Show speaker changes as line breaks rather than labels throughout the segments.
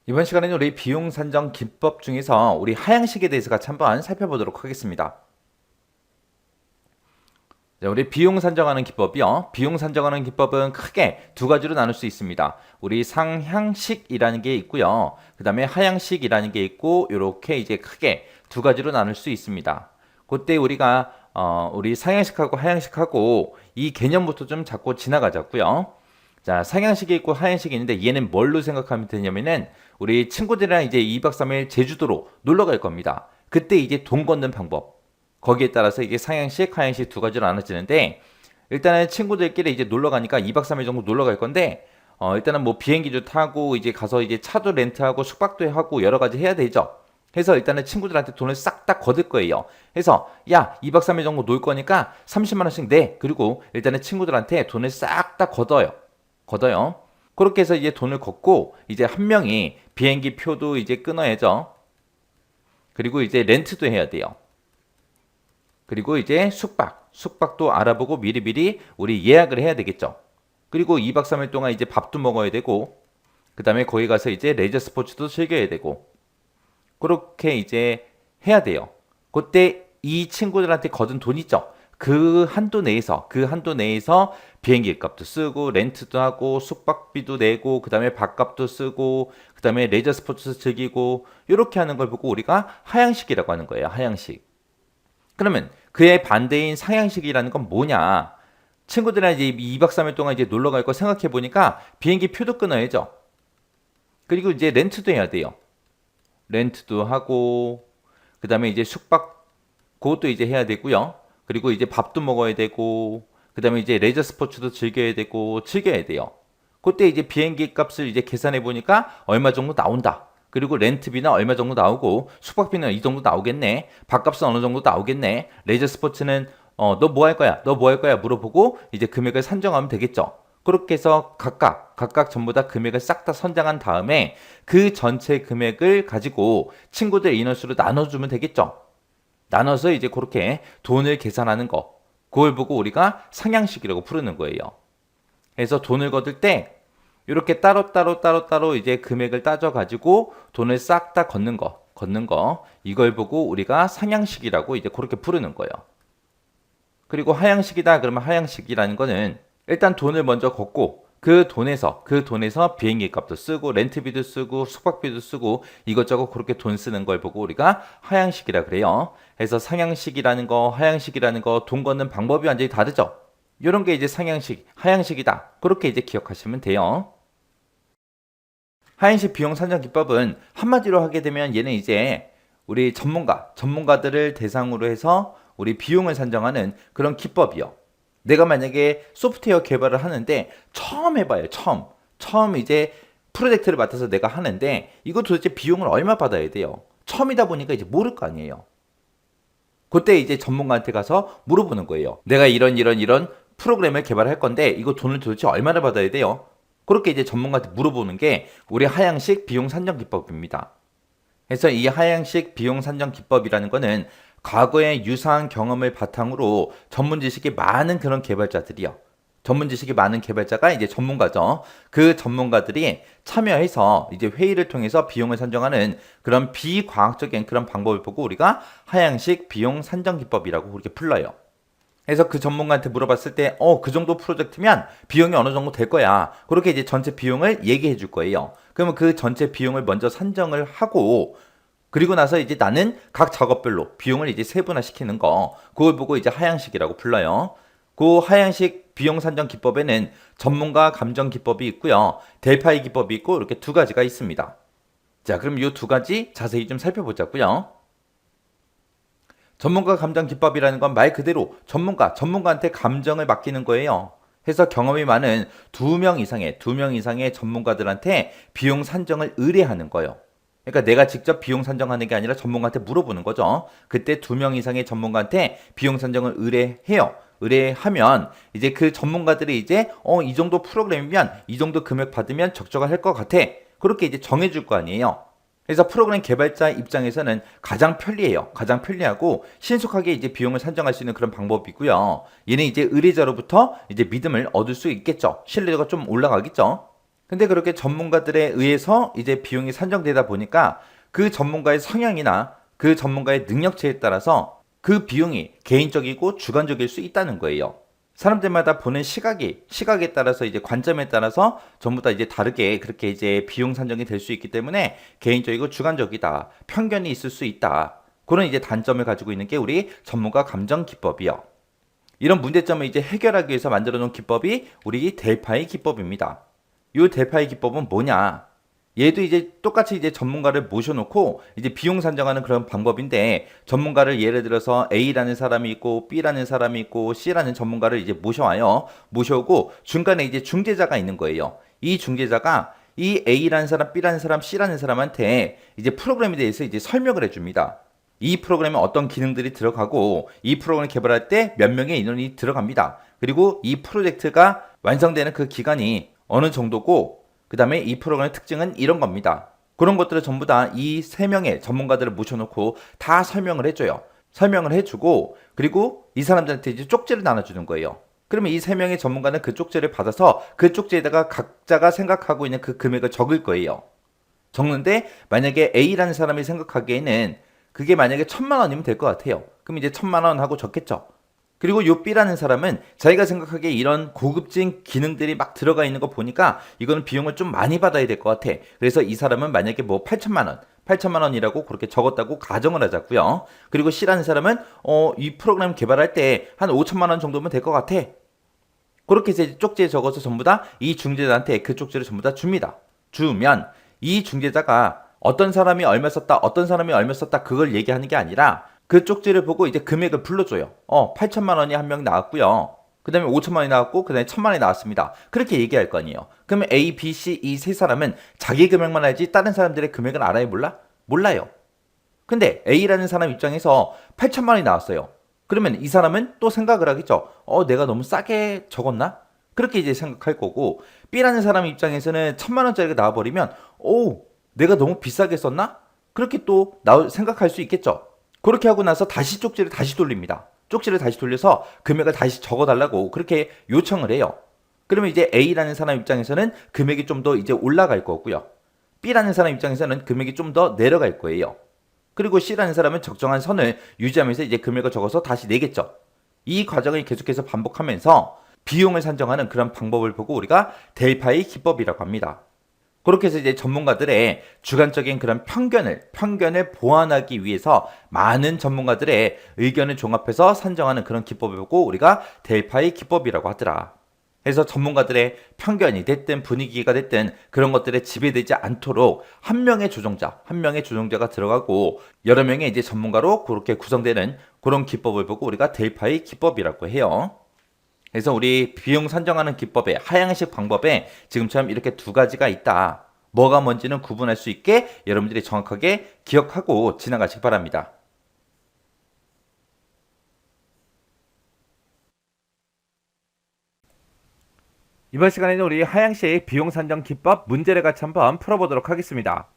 이번 시간에는 우리 비용 산정 기법 중에서 우리 하향식에 대해서 같이 한번 살펴보도록 하겠습니다. 자, 우리 비용 산정하는 기법이요. 비용 산정하는 기법은 크게 두 가지로 나눌 수 있습니다. 우리 상향식이라는 게 있고요. 그 다음에 하향식이라는 게 있고, 이렇게 이제 크게 두 가지로 나눌 수 있습니다. 그때 우리가 우리 상향식하고 하향식하고 이 개념부터 좀 잡고 지나가자고요. 자, 상향식이 있고 하향식이 있는데 얘는 뭘로 생각하면 되냐면은 우리 친구들이랑 이제 2박 3일 제주도로 놀러 갈 겁니다. 그때 이제 돈 걷는 방법. 거기에 따라서 이게 상향식, 하향식 두 가지로 나눠지는데 일단은 친구들끼리 이제 놀러 가니까 2박 3일 정도 놀러 갈 건데 일단은 뭐 비행기도 타고 이제 가서 이제 차도 렌트하고 숙박도 하고 여러 가지 해야 되죠. 해서 일단은 친구들한테 돈을 싹 다 거둘 거예요. 해서 야 2박 3일 정도 놀 거니까 30만 원씩 내. 그리고 일단은 친구들한테 돈을 싹 다 걷어요. 그렇게 해서 이제 돈을 걷고 이제 한 명이 비행기 표도 이제 끊어야죠. 그리고 이제 렌트도 해야 돼요. 그리고 이제 숙박도 알아보고 미리미리 우리 예약을 해야 되겠죠. 그리고 2박 3일 동안 이제 밥도 먹어야 되고 그 다음에 거기 가서 이제 레저 스포츠도 즐겨야 되고 그렇게 이제 해야 돼요. 그때 이 친구들한테 거둔 돈 있죠. 그 한도 내에서 비행기 값도 쓰고 렌트도 하고 숙박비도 내고 그 다음에 밥값도 쓰고 그 다음에 레저 스포츠 즐기고 이렇게 하는 걸 보고 우리가 하향식이라고 하는 거예요. 하향식. 그러면 그의 반대인 상향식이라는 건 뭐냐? 친구들이랑 이제 2박 3일 동안 이제 놀러 갈 거 생각해 보니까 비행기 표도 끊어야죠. 그리고 이제 렌트도 해야 돼요. 렌트도 하고 그 다음에 이제 숙박 그것도 이제 해야 되고요. 그리고 이제 밥도 먹어야 되고 그 다음에 이제 레저 스포츠도 즐겨야 돼요. 그때 이제 비행기 값을 이제 계산해 보니까 얼마 정도 나온다. 그리고 렌트비는 얼마 정도 나오고 숙박비는 이 정도 나오겠네. 밥값은 어느 정도 나오겠네. 레저 스포츠는 너 뭐 할 거야? 너 뭐 할 거야? 물어보고 이제 금액을 산정하면 되겠죠. 그렇게 해서 각각 전부 다 금액을 싹 다 선정한 다음에 그 전체 금액을 가지고 친구들 인원수로 나눠주면 되겠죠. 나눠서 이제 그렇게 돈을 계산하는 거. 그걸 보고 우리가 상향식이라고 부르는 거예요. 그래서 돈을 거둘 때 이렇게 따로 이제 금액을 따져가지고 돈을 싹 다 걷는 거. 이걸 보고 우리가 상향식이라고 이제 그렇게 부르는 거예요. 그리고 하향식이다 그러면 하향식이라는 거는 일단 돈을 먼저 걷고 그 돈에서 비행기 값도 쓰고 렌트비도 쓰고 숙박비도 쓰고 이것저것 그렇게 돈 쓰는 걸 보고 우리가 하향식이라 그래요. 그래서 상향식이라는 거, 하향식이라는 거 돈 걷는 방법이 완전히 다르죠. 이런 게 이제 상향식, 하향식이다. 그렇게 이제 기억하시면 돼요. 하향식 비용 산정 기법은 한마디로 하게 되면 얘는 이제 우리 전문가들을 대상으로 해서 우리 비용을 산정하는 그런 기법이요. 내가 만약에 소프트웨어 개발을 하는데 처음 해봐요. 처음 이제 프로젝트를 맡아서 내가 하는데 이거 도대체 비용을 얼마 받아야 돼요. 처음이다 보니까 이제 모를 거 아니에요. 그때 이제 전문가한테 가서 물어보는 거예요. 내가 이런 프로그램을 개발할 건데 이거 돈을 도대체 얼마나 받아야 돼요? 그렇게 이제 전문가한테 물어보는 게 우리 하향식 비용 산정 기법입니다. 그래서 이 하향식 비용 산정 기법이라는 거는 과거의 유사한 경험을 바탕으로 전문 지식이 많은 그런 개발자들이요. 전문 지식이 많은 개발자가 이제 전문가죠. 그 전문가들이 참여해서 이제 회의를 통해서 비용을 산정하는 그런 비과학적인 그런 방법을 보고 우리가 하향식 비용 산정 기법이라고 그렇게 불러요. 그래서 그 전문가한테 물어봤을 때, 그 정도 프로젝트면 비용이 어느 정도 될 거야. 그렇게 이제 전체 비용을 얘기해 줄 거예요. 그러면 그 전체 비용을 먼저 산정을 하고, 그리고 나서 이제 나는 각 작업별로 비용을 이제 세분화 시키는 거, 그걸 보고 이제 하향식이라고 불러요. 그 하향식 비용 산정 기법에는 전문가 감정 기법이 있고요. 델파이 기법이 있고, 이렇게 두 가지가 있습니다. 자, 그럼 이 두 가지 자세히 좀 살펴보자고요. 전문가 감정 기법이라는 건 말 그대로 전문가한테 감정을 맡기는 거예요. 해서 경험이 많은 두 명 이상의 전문가들한테 비용 산정을 의뢰하는 거예요. 그러니까 내가 직접 비용 산정하는 게 아니라 전문가한테 물어보는 거죠. 그때 두 명 이상의 전문가한테 비용 산정을 의뢰해요. 의뢰하면 이제 그 전문가들이 이제 이 정도 프로그램이면 이 정도 금액 받으면 적정할 것 같아. 그렇게 이제 정해줄 거 아니에요. 그래서 프로그램 개발자 입장에서는 가장 편리해요. 가장 편리하고 신속하게 이제 비용을 산정할 수 있는 그런 방법이고요. 얘는 이제 의뢰자로부터 이제 믿음을 얻을 수 있겠죠. 신뢰도가 좀 올라가겠죠. 근데 그렇게 전문가들에 의해서 이제 비용이 산정되다 보니까 그 전문가의 성향이나 그 전문가의 능력치에 따라서 그 비용이 개인적이고 주관적일 수 있다는 거예요. 사람들마다 보는 시각에 따라서 이제 관점에 따라서 전부 다 이제 다르게 그렇게 이제 비용 산정이 될 수 있기 때문에 개인적이고 주관적이다. 편견이 있을 수 있다. 그런 이제 단점을 가지고 있는 게 우리 전문가 감정 기법이요. 이런 문제점을 이제 해결하기 위해서 만들어 놓은 기법이 우리 델파이 기법입니다. 이 델파이 기법은 뭐냐? 얘도 이제 똑같이 이제 전문가를 모셔놓고 이제 비용 산정하는 그런 방법인데 전문가를 예를 들어서 A라는 사람이 있고 B라는 사람이 있고 C라는 전문가를 이제 모셔오고 중간에 이제 중재자가 있는 거예요. 이 중재자가 이 A라는 사람, B라는 사람, C라는 사람한테 이제 프로그램에 대해서 이제 설명을 해줍니다. 이 프로그램에 어떤 기능들이 들어가고 이 프로그램을 개발할 때 몇 명의 인원이 들어갑니다. 그리고 이 프로젝트가 완성되는 그 기간이 어느 정도고 그 다음에 이 프로그램의 특징은 이런 겁니다. 그런 것들을 전부 다 이 세 명의 전문가들을 모셔놓고 다 설명을 해줘요. 설명을 해주고 그리고 이 사람들한테 이제 쪽지를 나눠주는 거예요. 그러면 이 세 명의 전문가는 그 쪽지를 받아서 그 쪽지에다가 각자가 생각하고 있는 그 금액을 적을 거예요. 적는데 만약에 A라는 사람이 생각하기에는 그게 만약에 1,000만 원이면 될 것 같아요. 그럼 이제 1,000만 원 하고 적겠죠. 그리고 요 B라는 사람은 자기가 생각하기에 이런 고급진 기능들이 막 들어가 있는 거 보니까 이거는 비용을 좀 많이 받아야 될 것 같아. 그래서 이 사람은 만약에 뭐 8천만 원이라고 그렇게 적었다고 가정을 하자고요. 그리고 C라는 사람은 이 프로그램 개발할 때 한 5천만 원 정도면 될 것 같아. 그렇게 이제 쪽지에 적어서 전부 다 이 중재자한테 그 쪽지를 전부 다 줍니다. 주면 이 중재자가 어떤 사람이 얼마 썼다, 어떤 사람이 얼마 썼다 그걸 얘기하는 게 아니라 그 쪽지를 보고 이제 금액을 불러줘요. 8천만 원이 한 명 나왔고요. 그 다음에 5천만 원이 나왔고 그 다음에 1,000만 원이 나왔습니다. 그렇게 얘기할 거 아니에요. 그러면 A, B, C 이 세 사람은 자기 금액만 알지 다른 사람들의 금액을 알아요? 몰라요. 근데 A라는 사람 입장에서 8천만 원이 나왔어요. 그러면 이 사람은 또 생각을 하겠죠. 내가 너무 싸게 적었나? 그렇게 이제 생각할 거고 B라는 사람 입장에서는 1,000만 원짜리가 나와버리면 내가 너무 비싸게 썼나? 그렇게 또 생각할 수 있겠죠. 그렇게 하고 나서 다시 쪽지를 다시 돌립니다. 쪽지를 다시 돌려서 금액을 다시 적어달라고 그렇게 요청을 해요. 그러면 이제 A라는 사람 입장에서는 금액이 좀 더 이제 올라갈 거고요. B라는 사람 입장에서는 금액이 좀 더 내려갈 거예요. 그리고 C라는 사람은 적정한 선을 유지하면서 이제 금액을 적어서 다시 내겠죠. 이 과정을 계속해서 반복하면서 비용을 산정하는 그런 방법을 보고 우리가 델파이 기법이라고 합니다. 그렇게 해서 이제 전문가들의 주관적인 그런 편견을 보완하기 위해서 많은 전문가들의 의견을 종합해서 산정하는 그런 기법을 보고 우리가 델파이 기법이라고 하더라. 그래서 전문가들의 편견이 됐든 분위기가 됐든 그런 것들에 지배되지 않도록 한 명의 조종자가 들어가고 여러 명의 이제 전문가로 그렇게 구성되는 그런 기법을 보고 우리가 델파이 기법이라고 해요. 그래서 우리 비용 산정하는 기법에 하향식 방법에 지금처럼 이렇게 두 가지가 있다. 뭐가 뭔지는 구분할 수 있게 여러분들이 정확하게 기억하고 지나가시기 바랍니다. 이번 시간에는 우리 하향식 비용 산정 기법 문제를 같이 한번 풀어보도록 하겠습니다.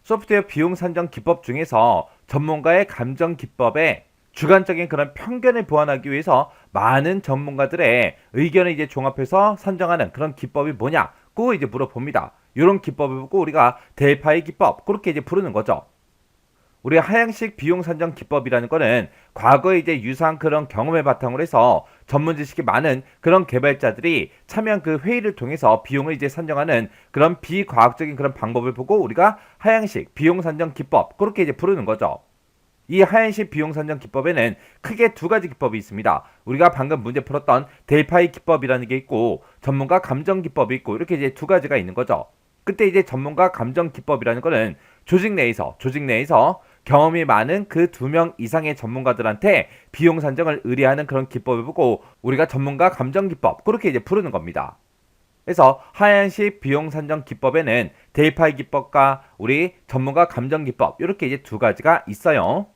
소프트웨어 비용 산정 기법 중에서 전문가의 감정 기법에 주관적인 그런 편견을 보완하기 위해서 많은 전문가들의 의견을 이제 종합해서 산정하는 그런 기법이 뭐냐고 이제 물어봅니다. 이런 기법을 보고 우리가 델파이 기법 그렇게 이제 부르는 거죠. 우리 하향식 비용 산정 기법이라는 거는 과거에 이제 유사한 그런 경험을 바탕으로 해서 전문 지식이 많은 그런 개발자들이 참여한 그 회의를 통해서 비용을 이제 산정하는 그런 비과학적인 그런 방법을 보고 우리가 하향식 비용 산정 기법 그렇게 이제 부르는 거죠. 이 하향식 비용 산정 기법에는 크게 두 가지 기법이 있습니다. 우리가 방금 문제 풀었던 델파이 기법이라는 게 있고 전문가 감정 기법이 있고 이렇게 이제 두 가지가 있는 거죠. 그때 이제 전문가 감정 기법이라는 거는 조직 내에서 경험이 많은 그 2명 이상의 전문가들한테 비용 산정을 의뢰하는 그런 기법을 보고 우리가 전문가 감정 기법 그렇게 이제 부르는 겁니다. 그래서 하향식 비용 산정 기법에는 델파이 기법과 우리 전문가 감정 기법 이렇게 이제 두 가지가 있어요.